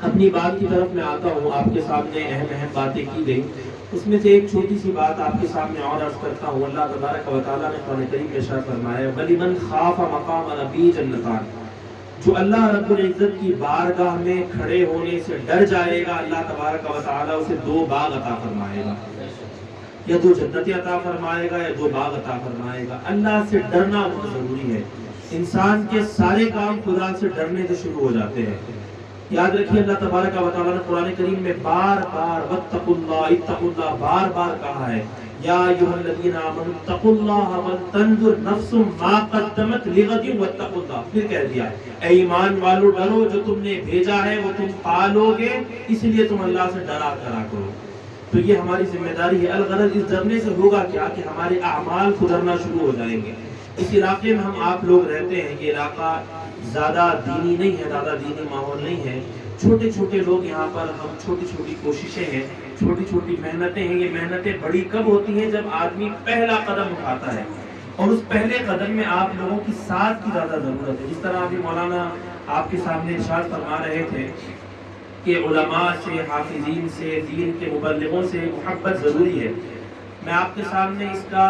اپنی بات کی طرف میں آتا ہوں. آپ کے سامنے اہم باتیں کی گئی، اس میں سے ایک چھوٹی سی بات آپ کے سامنے اور عرض کرتا ہوں. اللہ تبارک و تعالیٰ نے قرآن کریم میں ارشاد فرمایا وَلِمَنْ خَافَ مَقَامَ رَبِّهِ جَنَّتَانِ، جو اللہ رب العزت کی بارگاہ میں کھڑے ہونے سے ڈر جائے گا، اللہ تبارک و تعالیٰ اسے 2 باغ عطا فرمائے گا، یا 2 جنتیں عطا فرمائے گا، یا 2 باغ عطا فرمائے گا. اللہ سے ڈرنا بہت ضروری ہے. انسان کے سارے کام خدا سے ڈرنے سے شروع ہو جاتے ہیں. یاد رکھیے اللہ تبارک و تعالیٰ نے قرآن کریم میں بار بار واتقوا اللہ اتقوا اللہ بار بار کہا ہے. یا ایھا الذین آمنوا اتقوا اللہ ولتنظر نفس ما قدمت لغد واتقوا اللہ. پھر کہہ دیا اے ایمان والو ڈرو، جو تم نے بھیجا ہے وہ تم پالو گے، اس لیے تم اللہ سے ڈرا کرا کرو. تو یہ ہماری ذمہ داری ہے. الغرض اس ڈرنے سے ہوگا کیا کہ ہمارے اعمال سدھرنا شروع ہو جائیں گے. اس علاقے میں ہم آپ لوگ رہتے ہیں، یہ علاقہ زیادہ دینی نہیں ہے، زیادہ دینی ماحول نہیں ہے. چھوٹے چھوٹے لوگ یہاں پر، ہم چھوٹی چھوٹی کوششیں ہیں، چھوٹی چھوٹی محنتیں ہیں. یہ محنتیں بڑی کب ہوتی ہیں؟ جب آدمی پہلا قدم اٹھاتا ہے، اور اس پہلے قدم میں آپ لوگوں کی ساتھ کی زیادہ ضرورت ہے. جس طرح ابھی مولانا آپ کے سامنے ارشاد فرما رہے تھے کہ علماء سے، حافظین سے، دین کے مبلغوں سے محبت ضروری ہے. میں آپ کے سامنے اس کا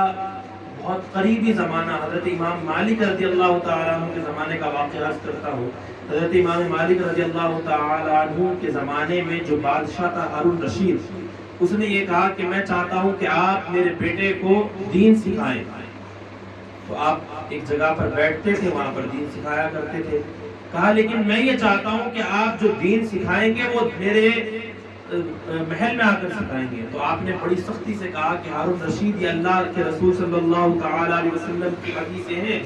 بہت قریبی زمانہ حضرت امام مالک رضی اللہ تعالیٰ عنہ کے زمانے کا واقعہ عرض کرتا ہوں. حضرت امام مالک رضی اللہ تعالیٰ عنہ کے زمانے میں جو بادشاہ تھا ہارون رشید، اس نے یہ کہا کہ میں چاہتا ہوں کہ آپ میرے بیٹے کو دین سکھائیں. تو آپ ایک جگہ پر بیٹھتے تھے، وہاں پر دین سکھایا کرتے تھے. کہا لیکن میں یہ چاہتا ہوں کہ آپ جو دین سکھائیں گے وہ میرے محل میں آ کر سکھائیں گے. تو آپ نے بڑی سختی سے کہا کہ ہارون رشید، یہ اللہ کے رسول صلی اللہ تعالی علیہ وسلم کی حدیثیں ہیں،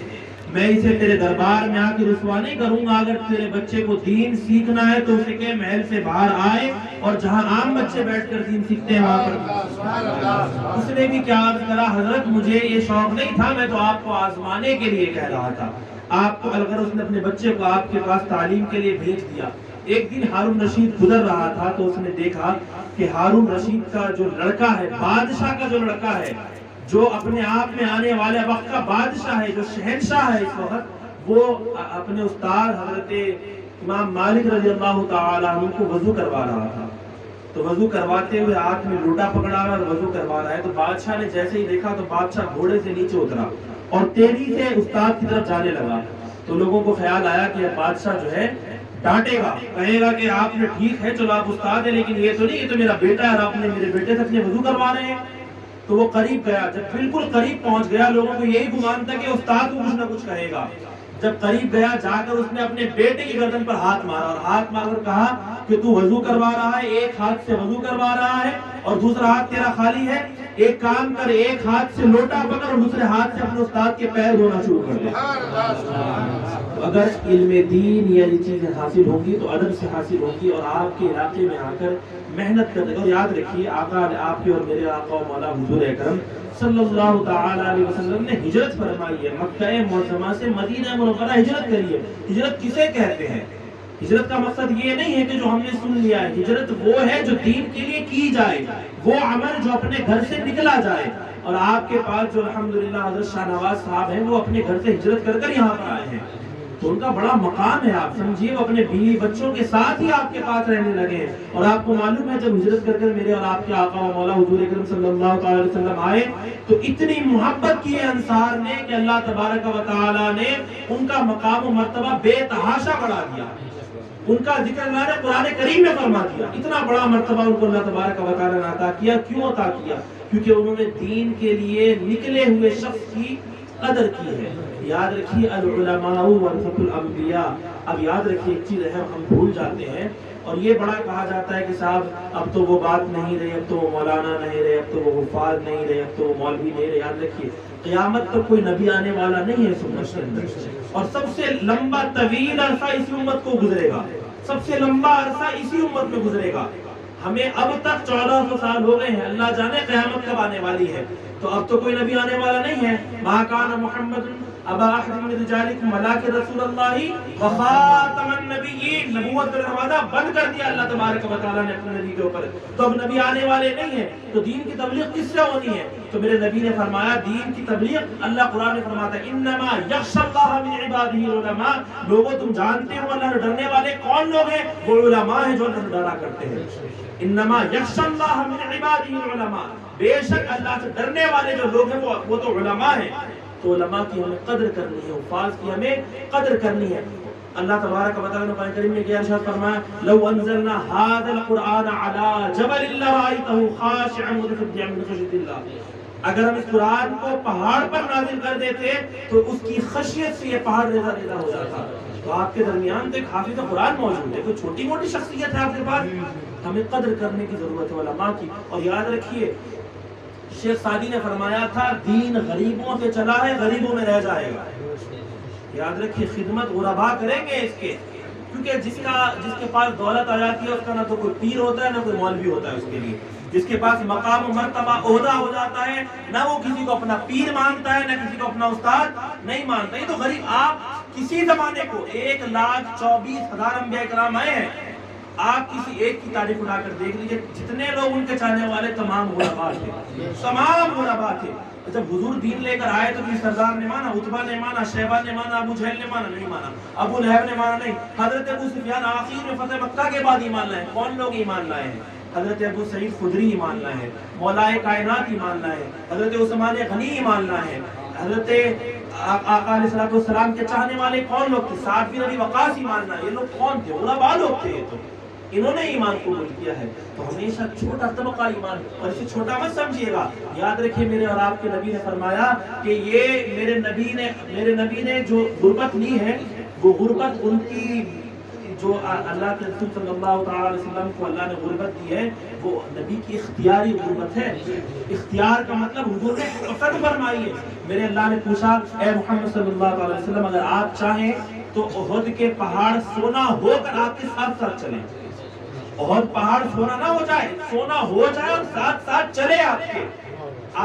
میں اسے تیرے دربار میں آ کے رسوا نہیں کروں گا. اگر تیرے بچے کو دین سیکھنا ہے تو اسے کہ محل سے باہر آئے، اور جہاں عام بچے بیٹھ کر دین سیکھتے ہیں وہاں پر. اس نے بھی کیا عرض کرا، حضرت مجھے یہ شوق نہیں تھا، میں تو آپ کو آزمانے کے لیے کہہ رہا تھا. آپ کو الغرض اس نے اپنے بچے کو آپ کے پاس تعلیم کے لیے بھیج دیا. ایک دن ہارون رشید گزر رہا تھا تو اس نے دیکھا کہ ہارون رشید کا جو لڑکا ہے، بادشاہ کا جو لڑکا ہے، جو اپنے آپ میں آنے والے وقت کا بادشاہ ہے، جو شہنشاہ ہے اس وقت، وہ اپنے استاد حضرت امام مالک رضی اللہ تعالیٰ عنہ کو وضو کروا رہا تھا. تو وضو کرواتے ہوئے ہاتھ میں لوٹا پکڑا اور وضو کروا رہا ہے. تو بادشاہ نے جیسے ہی دیکھا تو بادشاہ گھوڑے سے نیچے اترا اور تیزی سے استاد کی طرف جانے لگا. تو لوگوں کو خیال آیا کہ بادشاہ جو ہے ڈانٹے گا، کہے گا کہ آپ نے ٹھیک ہے چلو آپ استاد ہیں، لیکن یہ تو نہیں، یہ تو میرا بیٹا ہے اور آپ نے میرے بیٹے سے اپنے وضو کروا رہے ہیں. تو وہ قریب گیا. جب بالکل قریب پہنچ گیا، لوگوں کو یہی گمان تھا کہ استاد کو کچھ نہ کچھ کہے گا. جب قریب گیا، جا کر اس نے اپنے بیٹے کی گردن پر ہاتھ مارا اور ہاتھ مار کر کہا کہ تو وضو کروا رہا ہے، ایک ہاتھ سے وضو کروا رہا ہے اور دوسرا ہاتھ تیرا خالی ہے، ایک کام کر، ایک ہاتھ سے لوٹا پکڑ اور دوسرے ہاتھ سے اپنے استاد کے پیر دھونا شروع کر دے. اگر علم دین یا یہ چیزیں حاصل ہوں گی تو ادب سے حاصل ہوں گی، اور آپ کے علاقے میں آ کر محنت کرتے. اور یاد رکھیے آقا، آپ کے اور میرے آقا و مولا حضور اکرم صلی اللہ تعالی علیہ وسلم نے ہجرت فرمائی ہے. مکہ معظمہ سے مدینہ منورہ ہجرت کری ہے. ہجرت کسے کہتے ہیں؟ ہجرت کا مقصد یہ نہیں ہے کہ جو ہم نے سن لیا ہے. ہجرت وہ ہے جو دین کے لیے کی جائے، وہ عمل جو اپنے گھر سے نکلا جائے. اور آپ کے پاس جو الحمدللہ حضرت شاہ نواز صاحب ہیں، وہ اپنے گھر سے ہجرت کر کر یہاں پر آئے ہیں، تو ان کا بڑا مقام ہے. آپ سمجھیے وہ اپنے بیوی بچوں کے ساتھ ہی آپ کے پاس رہنے لگے ہیں. اور آپ کو معلوم ہے جب ہجرت کر کر میرے اور آپ کے آقا و مولا حضور اکرم صلی اللہ تعالی علیہ وسلم آئے تو اتنی محبت کی ہے انصار نے کہ اللہ تبارک و تعالی نے ان کا مقام و مرتبہ بے تحاشا بڑھا دیا. ان کا ذکر اللہ نے قرآن کریم میں فرما دیا. اتنا بڑا مرتبہ ان کو اللہ تبارک و تعالی نے عطا کیا. کیوں عطا کیا؟ کیونکہ انہوں نے دین کے لیے نکلے ہوئے شخص کی قدر کی ہے. یاد رکھیے العلماء ورثۃ الانبیاء. اب یاد رکھیے ایک چیز ہے، ہم بھول جاتے ہیں اور یہ بڑا کہا جاتا ہے کہ صاحب اب تو وہ بات نہیں رہی، اب تو وہ مولانا نہیں رہے، اب تو وہ حفاظ نہیں رہے، اب تو وہ مولوی نہیں رہے. یاد رکھیے قیامت تک کوئی نبی آنے والا نہیں ہے اس امت کے اندر، اور سب سے لمبا طویل عرصہ اسی امت کو گزرے گا. سب سے لمبا عرصہ اسی امت میں گزرے گا. ہمیں اب تک 1400 سال ہو گئے ہیں، اللہ جانے قیامت کب آنے والی ہے. تو اب تو کوئی نبی آنے والا نہیں ہے. ما کان محمد ابا احد من رجالکم ولکن رسول اللہ وخاتم النبیین، نبوت کا دروازہ بند کر دیا اللہ تبارک و تعالیٰ نے اپنے نبی کے اوپر، تو اب نبی آنے والے نہیں ہیں، تو دین کی تبلیغ کس سے ہونی ہے؟ تو میرے نبی نے فرمایا دین کی تبلیغ، اللہ قرآن میں فرماتا ہے انما یخشی اللہ من عبادہ العلماء، لوگوں تم جانتے ہو اللہ سے ڈرنے والے کون لوگ ہیں؟ وہ علماء ہیں جو اللہ سے ڈرا کرتے ہیں۔ انما یخشی اللہ من عبادہ العلماء، بے شک اللہ سے ڈرنے والے جو لوگ ہیں وہ تو علماء ہیں۔ تو علماء کی ہمیں قدر کرنی ہے، حفاظ کی ہمیں قدر کرنی ہے۔ اللہ تبارک و تعالیٰ نے قرآن کریم میں کیا ارشاد فرمایا لو انزلنا هذا القرآن على جبل لرأيته خاشعا متصدعا من خشیۃ اللہ، اگر ہم اس قرآن کو پہاڑ پر نازل کر دیتے تو اس کی خشیت سے یہ پہاڑ ریزہ ریزہ ہو جاتا۔ تو آپ کے درمیان تو ایک حافظ قرآن موجود ہے، کوئی چھوٹی موٹی شخصیت ہے آپ کے پاس، ہمیں قدر کرنے کی ضرورت ہے علماء کی۔ اور یاد رکھیے شیخ سعدی نے فرمایا تھا دین غریبوں سے چلا ہے غریبوں میں رہ جائے گا۔ یاد رکھیے خدمت غربا کریں گے اس کے، کیونکہ جس کے پاس دولت آ جاتی ہے اس کا نہ تو کوئی پیر ہوتا ہے نہ کوئی مولوی ہوتا ہے اس کے لیے، جس کے پاس مقام و مرتبہ عہدہ ہو جاتا ہے نہ وہ کسی کو اپنا پیر مانتا ہے نہ کسی کو اپنا استاد نہیں مانتا۔ یہ تو غریب، آپ کسی زمانے کو 1,24,000 انبیاء کرام آئے ہیں، آپ کسی ایک کی تاریخ اٹھا کر دیکھ لیجئے، جتنے لوگ ان کے چاہنے والے تمام غربا تھے، تمام غربا تھے۔ جب حضور دین لے کر آئے تو کسی سردار نے مانا، عتبہ نے مانا، شیبہ نے مانا، ابو جہل نے مانا نہیں مانا، ابو لہب نے مانا نہیں۔ حضرت ابو سفیان آخر میں فتح مکہ کے بعد ایمان لائے، کون لوگ ایمان لائے ہیں؟ حضرت ابو سعید خدری ایمان لائے ہیں، مولائے کائنات ایمان لائے ہیں، حضرت عثمان غنی ایمان لائے ہیں، حضرت آقا علیہ السلام کے چاہنے والے کون لوگ تھے؟ سعد بن ابی وقاص ایمان لائے۔ یہ لوگ کون تھے؟ غربا لوگ تھے، یہ تو انہوں نے ایمان قبول کیا ہے۔ تو ہمیشہ چھوٹا طبقہ ایمان، اور اسے چھوٹا مت سمجھیے گا۔ یاد رکھیے میرے اور آپ کے نبی نے فرمایا کہ یہ میرے نبی نے جو غربت لی ہے وہ غربت ان کی جو اللہ کے رسول صلی اللہ تعالی علیہ وسلم کو اللہ نے غربت دی ہے وہ نبی کی اختیاری غربت ہے۔ اختیار کا مطلب حضور نے پسند فرمائی ہے۔ میرے اللہ نے پوچھا اے محمد صلی اللہ علیہ وسلم اگر آپ چاہیں تو احد کے پہاڑ سونا ہو کر آپ کے ساتھ ساتھ چلیں، احد پہاڑ سونا نہ ہو جائے، سونا ہو جائے اور ساتھ ساتھ چلے آپ کے،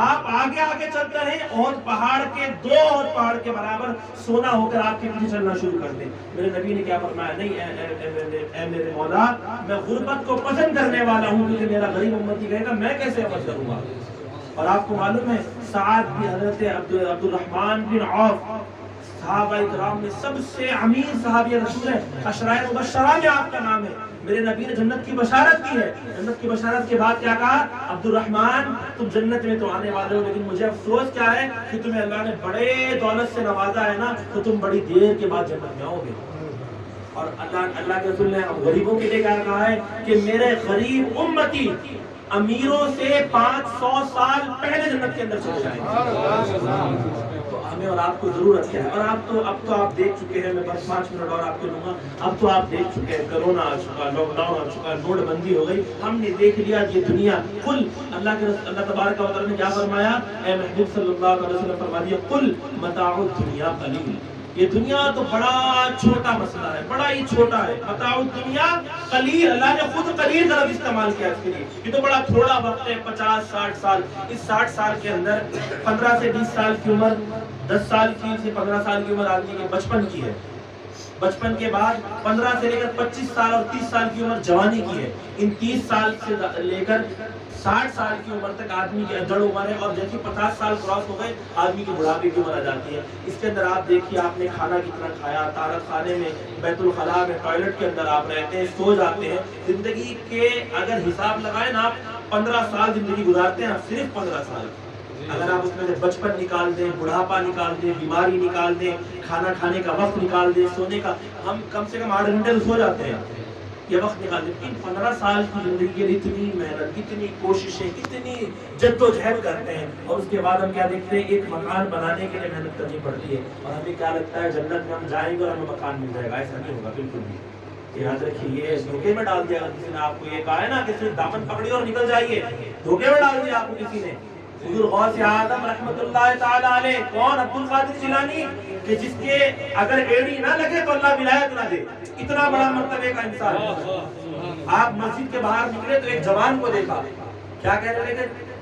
آپ آگے آگے چلتے رہیں، احد پہاڑ کے 2 احد پہاڑ کے برابر سونا ہو کر آپ کے پیچھے چلنا شروع کر دیں۔ میرے نبی نے کیا فرمایا؟ نہیں اے میرے مولا، میں غربت کو پسند کرنے والا ہوں، کیونکہ میرا غریب امتی کہے گا میں کیسے عمل کروں گا۔ اور آپ کو معلوم ہے سعد بھی حضرت عبد الرحمن بن عوف صحابہ کرام میں سب سے امیر صحابی رسول ہے، عشرۂ مبشرہ میں آپ کا نام ہے۔ میرے نبی نے جنت کی بشارت کی ہے، جنت کی بشارت کے بعد کیا کہا؟ عبد الرحمن تم جنت میں تو آنے والے ہو، لیکن مجھے افسوس کیا ہے کہ تمہیں اللہ نے بڑے دولت سے نوازا ہے نا، تو تم بڑی دیر کے بعد جنت میں آؤ گے۔ اور اللہ کے رسول نے غریبوں کے لیے کیا کہا ہے کہ میرے غریب امتی امیروں سے 500 سال پہلے جنت کے اندر چلے جائیں۔ تو ہمیں اور آپ کو ضرورت ہے، اور اب تو آپ دیکھ چکے ہیں، میں بس 5 منٹ اور آپ کو دوں گا، اب تو آپ دیکھ چکے ہیں کرونا آ چکا، لاک ڈاؤن آ چکا، نوٹ بندی ہو گئی، ہم نے دیکھ لیا یہ دنیا کل اللہ تبارک و تعالیٰ نے کیا فرمایا؟ اے محبوب صلی اللہ علیہ وسلم فرما دیا قل متاع الدنیا قلیل، یہ دنیا تو بڑا چھوٹا مسئلہ ہے، بڑا ہی چھوٹا ہے۔ متاع الدنیا قلیل، اللہ نے خود قلیل کا لفظ استعمال کیا اس کے لیے، یہ تو بڑا تھوڑا وقت ہے، 50-60 سال۔ اس 60 سال کے اندر 15 سے 20 سال کی عمر، 10 سال کی سے 15 سال کی عمر آدمی کے بچپن کی ہے، بچپن کے بعد 15 سے لے کر 25 سال اور 30 سال کی عمر جوانی کی ہے، ان 30 سال سے لے کر 60 سال کی عمر تک آدمی کی جڑ عمر ہے، اور جیسے 50 سال کراس ہو گئے آدمی کی بڑھاپے کی عمر آ جاتی ہے۔ اس کے اندر آپ دیکھیے آپ نے کھانا کتنا کھایا، طہارت خانے میں، بیت الخلاء میں، ٹوائلٹ کے اندر آپ رہتے ہیں، سو جاتے ہیں۔ زندگی کے اگر حساب لگائیں نا آپ 15 سال زندگی گزارتے ہیں، آپ صرف 15 سال، اگر آپ اس میں سے بچپن نکال دیں، بڑھاپا نکال دیں، بیماری نکال دیں، کھانا کھانے کا وقت نکال دیں، سونے کا، ہم کم سے کم 8 گھنٹے سو جاتے ہیں، یہ وقت نکال دیں۔ ان 15 سال کی زندگی کے لیے اتنی محنت، اتنی کوششیں، اتنی جد و جہد کرتے ہیں، اور اس کے بعد ہم کیا دیکھتے ہیں؟ ایک مکان بنانے کے لیے محنت کرنی پڑتی ہے، اور ہمیں کیا لگتا ہے جنت میں ہم جائیں گے اور ہمیں مکان مل جائے گا، ایسا نہیں ہوگا بالکل بھی۔ یاد رکھیے یہ دھوکے میں ڈال دیا، کسی نے آپ کو یہ کہا ہے نا کہ صرف دامن پکڑی اور نکل جائیے، دھوکے میں ڈال دیا آپ کو کسی نے۔ حضور غوث اعظم رحمت اللہ تعالی علیہ کون؟ عبد القادر جیلانی، کہ جس کے اگر ایڑی نہ لگے تو اللہ ولایت نہ دے، اتنا بڑا مرتبے کا انسان۔ آپ مسجد کے باہر نکلے تو ایک جوان کو دیکھا، کیا کہنے لگے؟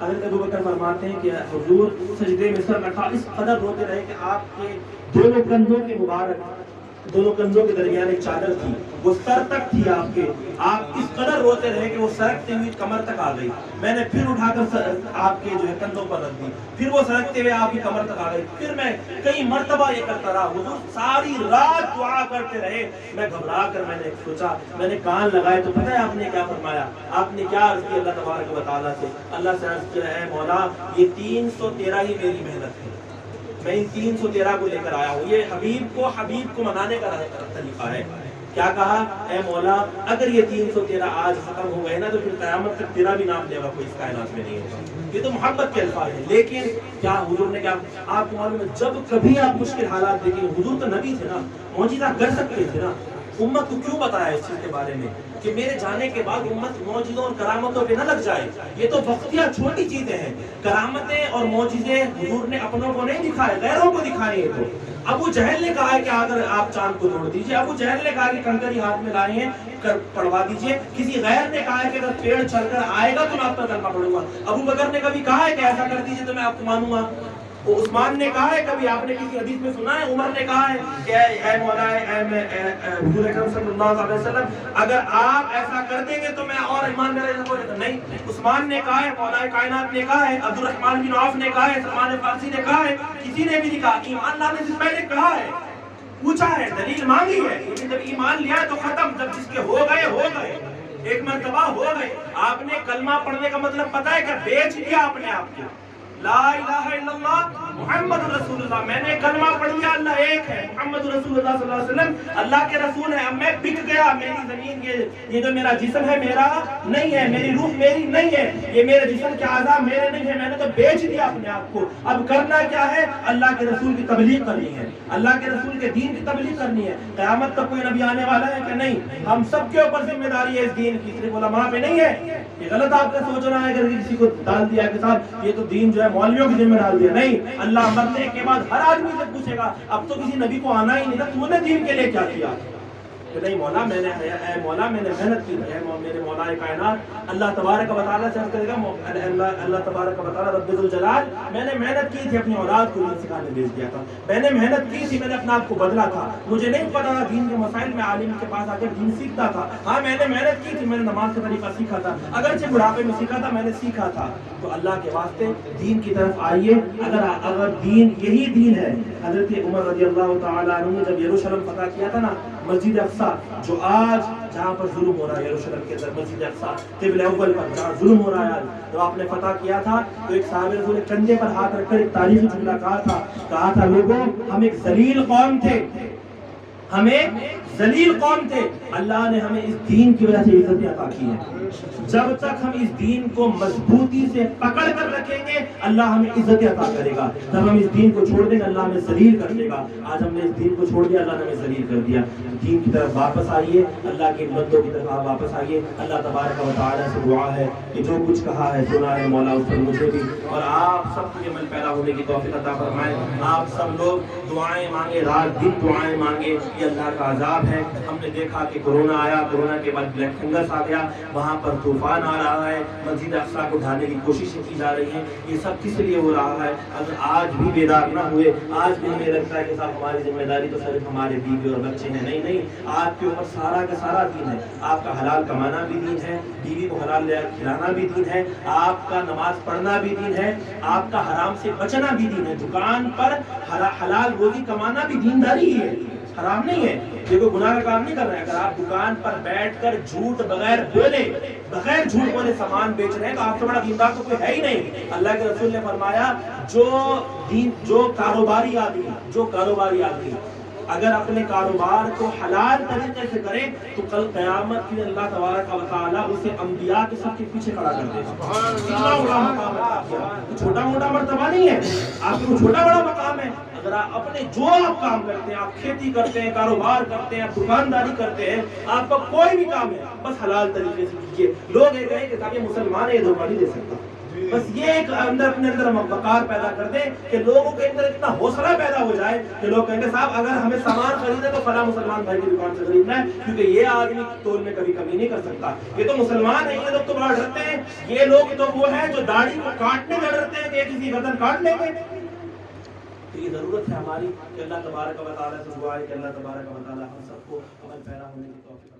حضرت ابوبکر فرماتے ہیں کہ حضور سجدے میں سر رکھا، اس قدر روتے رہے کہ آپ کے دونوں کندھوں کے مبارک، دونوں کندھوں کے درمیان ایک چادر تھی، وہ سر تک تھی آپ کے، آپ اس قدر روتے رہے کہ وہ سرکتے ہوئی کمر تک آ گئی۔ میں نے پھر اٹھا کر آپ کے جو ہے کندھوں پر رکھ دی، پھر وہ سرکتے ہوئے آپ کی کمر تک آ گئی، پھر میں کئی مرتبہ یہ کرتا رہا۔ حضور ساری رات دعا کرتے رہے۔ میں گھبرا کر میں نے سوچا، میں نے کان لگائے تو پتہ ہے آپ نے کیا فرمایا؟ آپ نے کیا عرض کیا اللہ تبارک و تعالیٰ سے؟ اللہ سے عرض کیا ہے مولا یہ 313 ہی میری محنت ہے، میں ان 313 کو لے کر آیا ہوں، یہ حبیب کو منانے کا طریقہ ہے۔ کیا کہا؟ اے مولا اگر یہ 313 آج ختم ہو گئے نا تو پھر قیامت تک تیرا بھی نام لے گا کوئی اس کائنات میں نہیں ہوگا۔ یہ تو محبت کے الفاظ ہیں، لیکن کیا حضور نے کیا آپ کو معلوم ہے جب کبھی آپ مشکل حالات دیکھیں، حضور تو نبی تھے نا، معجزہ کر سکتے تھے نا، امت کو کیوں بتایا اس چیز کے بارے میں کہ میرے جانے کے بعد امت معجزوں اور کرامتوں پہ نہ لگ جائے؟ یہ تو وقتیہ چھوٹی چیزیں ہیں، کرامتیں اور معجزے حضور نے اپنوں کو نہیں دکھائے، غیروں کو دکھائے۔ تو ابو جہل نے کہا ہے کہ اگر آپ چاند کو توڑ دیجئے، ابو جہل نے کہا کہ کنکری ہاتھ میں لائے ہیں پڑوا دیجئے، کسی غیر نے کہا ہے کہ اگر پیڑ چل کر آئے گا تو میں آپ پر کلمہ پڑھوں گا، ابو بکر نے کبھی کہا ہے کہ ایسا کر دیجئے تو میں آپ کو مانوں گا، عثمان نے کہا ہے کبھی، آپ نے کسی حدیث میں سنا ہے عمر نے کہا ہے کہ اے مولا حضور اکرم صلی اللہ علیہ وسلم اگر آپ ایسا کر دیں گے تو میں اور ایمان میرا ایسا ہو نہیں؟ عثمان نے کہا ہے، مولا کائنات نے کہا ہے، عبد الرحمن بن عوف نے کہا ہے، سلمان فارسی نے کہا ہے، کسی نے بھی نہیں کہا، ایمان لانے سے پہلے کہا ہے، پوچھا ہے، دلیل مانگی ہے، لیکن جب ایمان لیا تو ختم، جب جس کے ہو گئے ایک مرتبہ ہو گئے۔ آپ نے کلمہ پڑھنے کا مطلب پتہ ہے کہ بیچ دیا اپنے آپ کو، لا الہ الا اللہ محمد رسول اللہ، میں نے کلمہ پڑھ لیا، اللہ ایک ہے، محمد رسول اللہ صلی اللہ علیہ وسلم اللہ کے رسول ہے، اب میں بک گیا، میری زمین یہ جو میرا جسم ہے میرا نہیں ہے، میری روح میری نہیں ہے، یہ میرے جسم کے اعضاء میرے نہیں ہے، میں نے تو بیچ دیا اپنے آپ کو، اب کرنا کیا ہے؟ اللہ کے رسول کی تبلیغ کرنی ہے، اللہ کے رسول کے دین کی تبلیغ کرنی ہے۔ قیامت تک کوئی نبی آنے والا ہے کہ نہیں؟ ہم سب کے اوپر ذمہ داری ہے اس دین کی، صرف علماء پہ نہیں ہے۔ یہ غلط آپ نے سوچنا ہے اگر کسی کو ڈال دیا کہ صاحب یہ تو دین جو ہے مولویوں کی ذمہ ڈال دیا، نہیں، اللہ مرنے کے بعد ہر آدمی سے پوچھے گا، اب تو کسی نبی کو آنا ہی نہیں تھا، تو نے دین کے لیے کیا کیا؟ کہ نہیں مولا میں نے، اے مولا میں نے محنت کی ہے، میرے مولا کائنات اللہ تبارک و تعالیٰ سے عرض کرے گا، اللہ تبارک و تعالیٰ رب ذوالجلال میں نے محنت کی تھی، اپنی اولاد کو دین سکھانے بھیج دیا تھا، میں نے محنت کی تھی، میں نے اپنا آپ کو بدلا تھا، مجھے نہیں پتا تھا دین کے مسائل میں عالم کے پاس آ کر دین سیکھتا تھا، ہاں میں نے محنت کی تھی، میں نے نماز کا طریقہ سیکھا تھا، اگرچہ بڑھاپے میں سیکھا تھا، میں نے سیکھا تھا۔ تو اللہ کے واسطے دین کی طرف آئیے، اگر دین یہی دین ہے۔ حضرت عمر رضی اللہ تعالیٰ عنہ نے جب یروشلم فتح کیا تھا نا، مسجد اقصی جو آج جہاں پر ظلم ہو رہا ہے، یروشلم کے اندر مسجد اقصی قبلہ اول پر جہاں ظلم ہو رہا ہے، جب آپ نے فتح کیا تھا تو ایک صحابی رسول نے کندھے پر ہاتھ رکھ کر ایک تاریخی جملہ کہا تھا لوگوں ہم ایک ذلیل قوم تھے، ذلیل قوم تھے، اللہ نے ہمیں اس دین کی وجہ سے عزت عطا کی ہے، جب تک ہم اس دین کو مضبوطی سے پکڑ کر رکھیں گے اللہ ہمیں عزت عطا کرے گا، جب ہم اس دین کو چھوڑ دیں گے اللہ ہمیں ذلیل کر دے گا۔ آج ہم نے اس دین کو چھوڑ دیا، اللہ نے ہمیں ذلیل کر دیا۔ دین کی طرف واپس آئیے، اللہ کے بندوں کی طرف واپس آئیے۔ اللہ تبارک و تعالیٰ سے دعا ہے کہ جو کچھ کہا ہے سنا ہے مولا اس پر مجھے بھی اور آپ سب کو عمل پیدا ہونے کی توفیق عطا فرمائے۔ آپ سب لوگ دعائیں مانگے، رات دن دعائیں مانگے، یہ اللہ کا عذاب ہے۔ ہم نے دیکھا کہ کورونا آیا، کورونا کے بعد بلیک فنگس آ گیا، وہاں پر طوفان آ رہا ہے، مسجد اقصی کو ڈھانے کی کوششیں کی جا رہی ہیں، یہ سب کس لیے ہو رہا ہے؟ اگر آج بھی بیدار نہ ہوئے، آج بھی ہمیں لگتا ہے کہ صاحب ہماری ذمہ داری تو صرف ہمارے بیوی اور بچے ہیں، نہیں، آپ کے اوپر سارا کا سارا دین ہے۔ آپ کا حلال کمانا بھی دین ہے، بیوی کو حلال کھلانا بھی دین ہے، آپ کا نماز پڑھنا بھی دین ہے، آپ کا حرام سے بچنا بھی دین ہے، دکان پر حلال روزی کمانا بھی دینداری ہے، حرام نہیں ہے، یہ کوئی گناہ کا کام نہیں کر رہے ہیں۔ اگر آپ دکان پر بیٹھ کر جھوٹ بغیر جھوٹ بولے سامان بیچ رہے ہیں تو آپ سے بڑا دیندار تو کوئی ہے ہی نہیں۔ اللہ کے رسول نے فرمایا جو کاروباری آدمی اگر اپنے کاروبار کو حلال طریقے سے کرے تو کل قیامت کی اللہ تبارک و تعالیٰ اسے انبیاء کے سب کے پیچھے کھڑا کر دے گا۔ اتنا بڑا مقام ہے، چھوٹا موٹا مرتبہ نہیں ہے، آپ کو چھوٹا بڑا مقام ہے۔ اگر آپ اپنے جو آپ کام کرتے ہیں، آپ کھیتی کرتے ہیں، کاروبار کرتے ہیں، آپ دکانداری کرتے ہیں، آپ کا کوئی بھی کام ہے بس حلال طریقے سے کیجیے۔ لوگ یہ کہیں کہ صاحب یہ مسلمان ہے یہ دھوکہ نہیں دے سکتا، بس یہ ایک اپنے اندر وقار پیدا کر دیں کہ لوگوں کے اندر اتنا حوصلہ پیدا ہو جائے کہ لوگ کہیں گے صاحب اگر ہمیں سامان خریدنا تو فلاں مسلمان بھائی کی دکان سے خریدنا ہے، کیونکہ یہ آدمی تول میں کبھی کمی نہیں کر سکتا، یہ تو مسلمان ہے، یہ لوگ تو بڑا ڈرتے ہیں، یہ لوگ تو وہ ہیں جو داڑھی کو کاٹنے میں ڈرتے ہیں کہ کسی گردن کاٹ لیں گے۔ تو یہ ضرورت ہے ہماری کہ اللہ تبارک و تعالیٰ سے دعا ہے کہ اللہ تبارک و تعالیٰ ہم سب کو عمل پیرا ہونے کی توفیق